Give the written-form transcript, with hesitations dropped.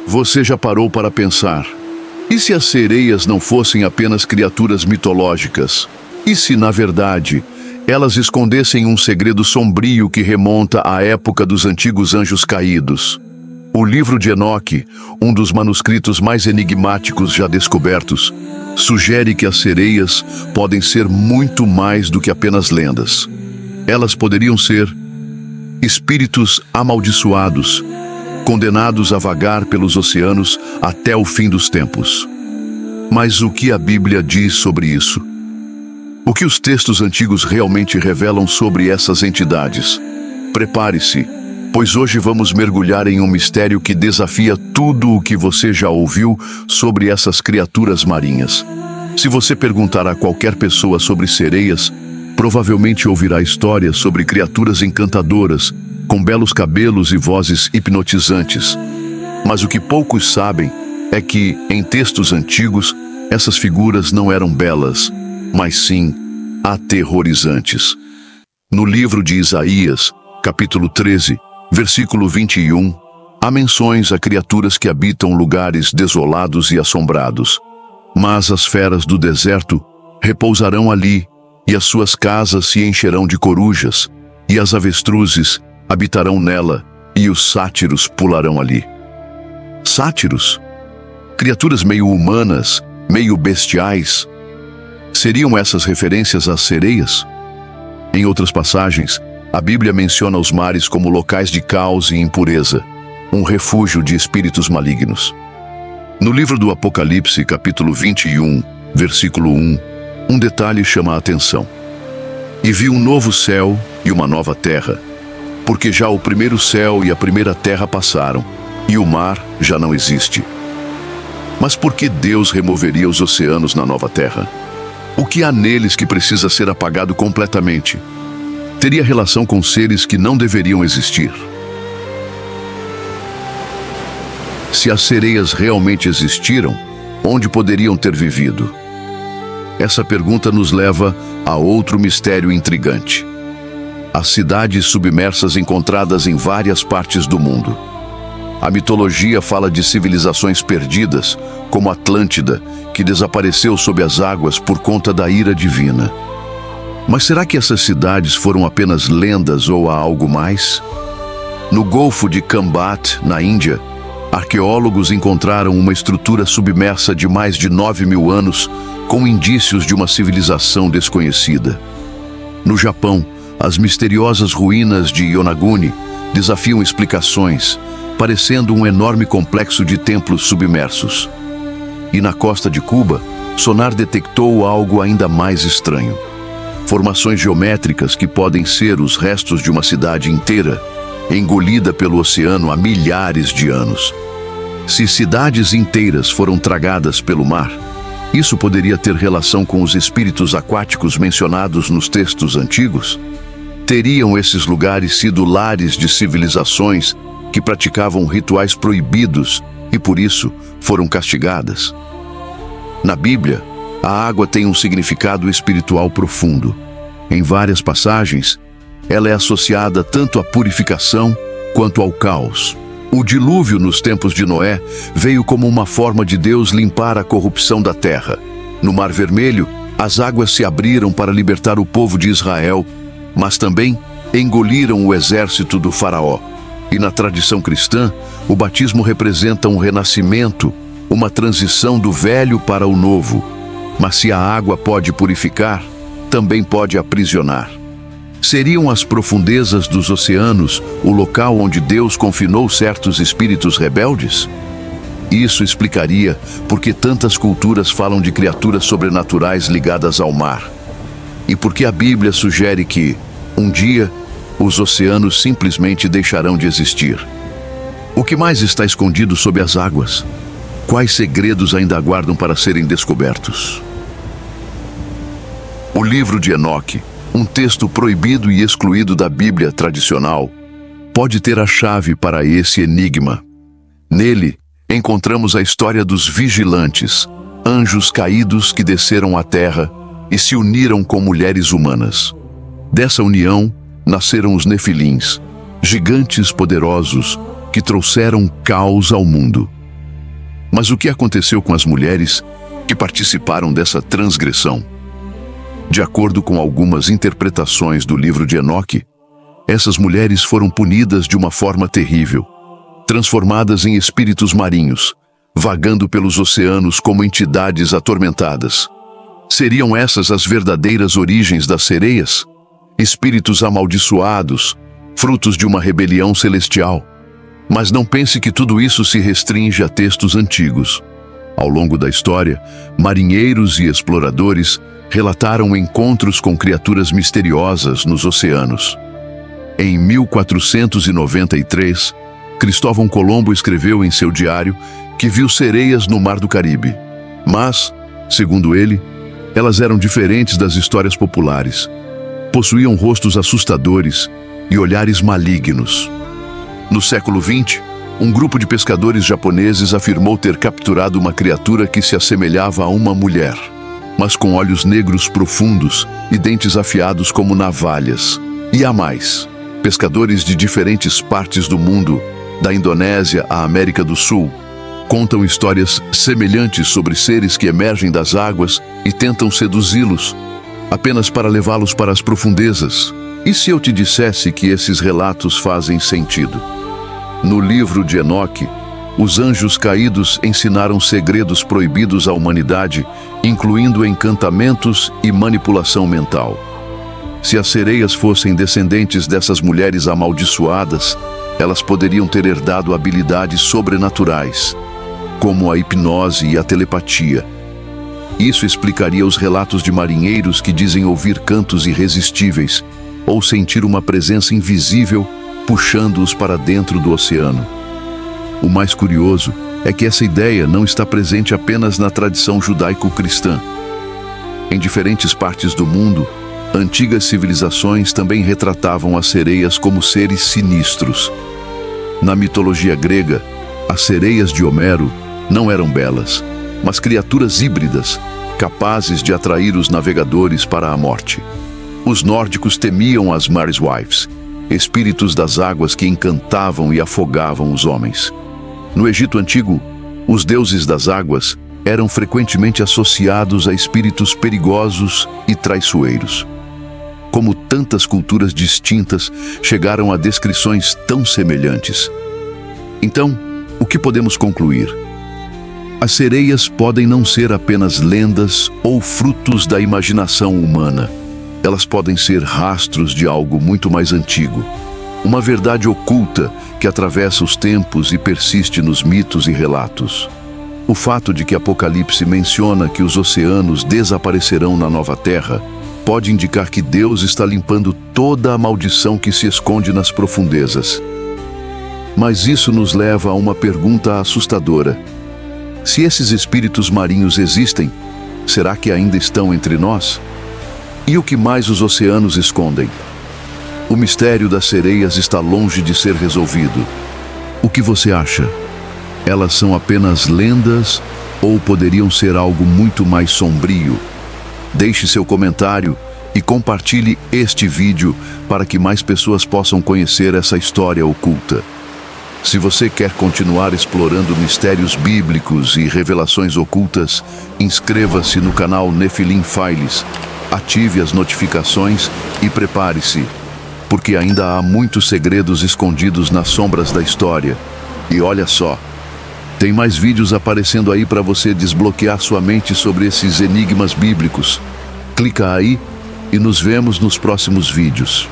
Você já parou para pensar? E se as sereias não fossem apenas criaturas mitológicas? E se, na verdade, elas escondessem um segredo sombrio que remonta à época dos antigos anjos caídos? O livro de Enoque, um dos manuscritos mais enigmáticos já descobertos, sugere que as sereias podem ser muito mais do que apenas lendas. Elas poderiam ser espíritos amaldiçoados, condenados a vagar pelos oceanos até o fim dos tempos. Mas o que a Bíblia diz sobre isso? O que os textos antigos realmente revelam sobre essas entidades? Prepare-se, pois hoje vamos mergulhar em um mistério que desafia tudo o que você já ouviu sobre essas criaturas marinhas. Se você perguntar a qualquer pessoa sobre sereias, provavelmente ouvirá histórias sobre criaturas encantadoras, com belos cabelos e vozes hipnotizantes. Mas o que poucos sabem é que, em textos antigos, essas figuras não eram belas, mas sim aterrorizantes. No livro de Isaías, capítulo 13, versículo 21, há menções a criaturas que habitam lugares desolados e assombrados. Mas as feras do deserto repousarão ali, e as suas casas se encherão de corujas, e as avestruzes habitarão nela, e os sátiros pularão ali. Sátiros? Criaturas meio humanas, meio bestiais. Seriam essas referências às sereias? Em outras passagens, a Bíblia menciona os mares como locais de caos e impureza, um refúgio de espíritos malignos. No livro do Apocalipse, capítulo 21, versículo 1, um detalhe chama a atenção. E vi um novo céu e uma nova terra, porque já o primeiro céu e a primeira terra passaram, e o mar já não existe. Mas por que Deus removeria os oceanos na nova terra? O que há neles que precisa ser apagado completamente? Teria relação com seres que não deveriam existir? Se as sereias realmente existiram, onde poderiam ter vivido? Essa pergunta nos leva a outro mistério intrigante: as cidades submersas encontradas em várias partes do mundo. A mitologia fala de civilizações perdidas, como Atlântida, que desapareceu sob as águas por conta da ira divina. Mas será que essas cidades foram apenas lendas ou há algo mais? No Golfo de Kambat, na Índia, arqueólogos encontraram uma estrutura submersa de mais de 9.000 anos, com indícios de uma civilização desconhecida. No Japão, as misteriosas ruínas de Yonaguni desafiam explicações, parecendo um enorme complexo de templos submersos. E na costa de Cuba, sonar detectou algo ainda mais estranho: formações geométricas que podem ser os restos de uma cidade inteira, engolida pelo oceano há milhares de anos. Se cidades inteiras foram tragadas pelo mar, isso poderia ter relação com os espíritos aquáticos mencionados nos textos antigos? Teriam esses lugares sido lares de civilizações que praticavam rituais proibidos e, por isso, foram castigadas? Na Bíblia, a água tem um significado espiritual profundo. Em várias passagens, ela é associada tanto à purificação quanto ao caos. O dilúvio nos tempos de Noé veio como uma forma de Deus limpar a corrupção da terra. No Mar Vermelho, as águas se abriram para libertar o povo de Israel, mas também engoliram o exército do faraó. E na tradição cristã, o batismo representa um renascimento, uma transição do velho para o novo. Mas se a água pode purificar, também pode aprisionar. Seriam as profundezas dos oceanos o local onde Deus confinou certos espíritos rebeldes? Isso explicaria por que tantas culturas falam de criaturas sobrenaturais ligadas ao mar. E por que a Bíblia sugere que, um dia, os oceanos simplesmente deixarão de existir. O que mais está escondido sob as águas? Quais segredos ainda aguardam para serem descobertos? O livro de Enoque, um texto proibido e excluído da Bíblia tradicional, pode ter a chave para esse enigma. Nele, encontramos a história dos vigilantes, anjos caídos que desceram à terra e se uniram com mulheres humanas. Dessa união, nasceram os Nefilins, gigantes poderosos que trouxeram caos ao mundo. Mas o que aconteceu com as mulheres que participaram dessa transgressão? De acordo com algumas interpretações do livro de Enoque, essas mulheres foram punidas de uma forma terrível, transformadas em espíritos marinhos, vagando pelos oceanos como entidades atormentadas. Seriam essas as verdadeiras origens das sereias? Espíritos amaldiçoados, frutos de uma rebelião celestial. Mas não pense que tudo isso se restringe a textos antigos. Ao longo da história, marinheiros e exploradores relataram encontros com criaturas misteriosas nos oceanos. Em 1493, Cristóvão Colombo escreveu em seu diário que viu sereias no Mar do Caribe. Mas, segundo ele, elas eram diferentes das histórias populares. Possuíam rostos assustadores e olhares malignos. No século XX, um grupo de pescadores japoneses afirmou ter capturado uma criatura que se assemelhava a uma mulher, mas com olhos negros profundos e dentes afiados como navalhas. E há mais. Pescadores de diferentes partes do mundo, da Indonésia à América do Sul, contam histórias semelhantes sobre seres que emergem das águas e tentam seduzi-los, apenas para levá-los para as profundezas. E se eu te dissesse que esses relatos fazem sentido? No livro de Enoque, os anjos caídos ensinaram segredos proibidos à humanidade, incluindo encantamentos e manipulação mental. Se as sereias fossem descendentes dessas mulheres amaldiçoadas, elas poderiam ter herdado habilidades sobrenaturais, como a hipnose e a telepatia. Isso explicaria os relatos de marinheiros que dizem ouvir cantos irresistíveis ou sentir uma presença invisível puxando-os para dentro do oceano. O mais curioso é que essa ideia não está presente apenas na tradição judaico-cristã. Em diferentes partes do mundo, antigas civilizações também retratavam as sereias como seres sinistros. Na mitologia grega, as sereias de Homero não eram belas, mas criaturas híbridas, capazes de atrair os navegadores para a morte. Os nórdicos temiam as Mareswives, espíritos das águas que encantavam e afogavam os homens. No Egito Antigo, os deuses das águas eram frequentemente associados a espíritos perigosos e traiçoeiros. Como tantas culturas distintas chegaram a descrições tão semelhantes. Então, o que podemos concluir? As sereias podem não ser apenas lendas ou frutos da imaginação humana. Elas podem ser rastros de algo muito mais antigo. Uma verdade oculta que atravessa os tempos e persiste nos mitos e relatos. O fato de que Apocalipse menciona que os oceanos desaparecerão na nova terra pode indicar que Deus está limpando toda a maldição que se esconde nas profundezas. Mas isso nos leva a uma pergunta assustadora. Se esses espíritos marinhos existem, será que ainda estão entre nós? E o que mais os oceanos escondem? O mistério das sereias está longe de ser resolvido. O que você acha? Elas são apenas lendas ou poderiam ser algo muito mais sombrio? Deixe seu comentário e compartilhe este vídeo para que mais pessoas possam conhecer essa história oculta. Se você quer continuar explorando mistérios bíblicos e revelações ocultas, inscreva-se no canal Nephilim Files, ative as notificações e prepare-se, porque ainda há muitos segredos escondidos nas sombras da história. E olha só, tem mais vídeos aparecendo aí para você desbloquear sua mente sobre esses enigmas bíblicos. Clica aí e nos vemos nos próximos vídeos.